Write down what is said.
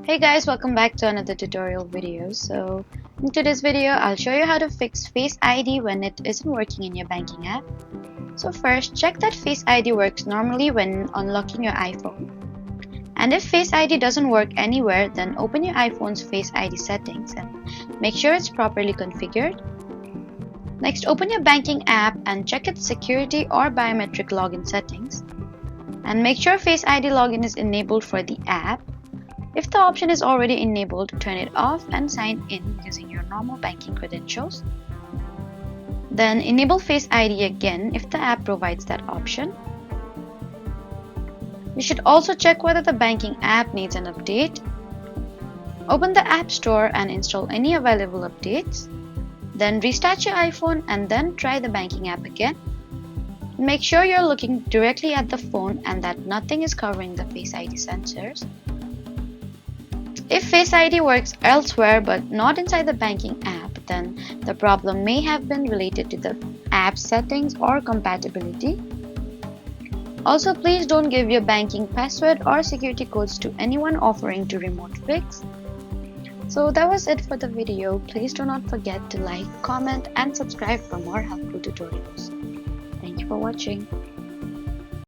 Hey guys, welcome back to another tutorial video. So in today's video, I'll show you how to fix Face ID when it isn't working in your banking app. So first, check that Face ID works normally when unlocking your iPhone. And if Face ID doesn't work anywhere, then open your iPhone's Face ID settings and make sure it's properly configured. Next, open your banking app and check its security or biometric login settings. And make sure Face ID login is enabled for the app. If the option is already enabled, turn it off and sign in using your normal banking credentials. Then enable Face ID again if the app provides that option. You should also check whether the banking app needs an update. Open the App Store and install any available updates. Then restart your iPhone and then try the banking app again. Make sure you're looking directly at the phone and that nothing is covering the Face ID sensors. If Face ID works elsewhere but not inside the banking app, then the problem may have been related to the app settings or compatibility. Also, please don't give your banking password or security codes to anyone offering to remote fix. So that was it for the video. Please do not forget to like, comment and subscribe for more helpful tutorials. Thank you for watching.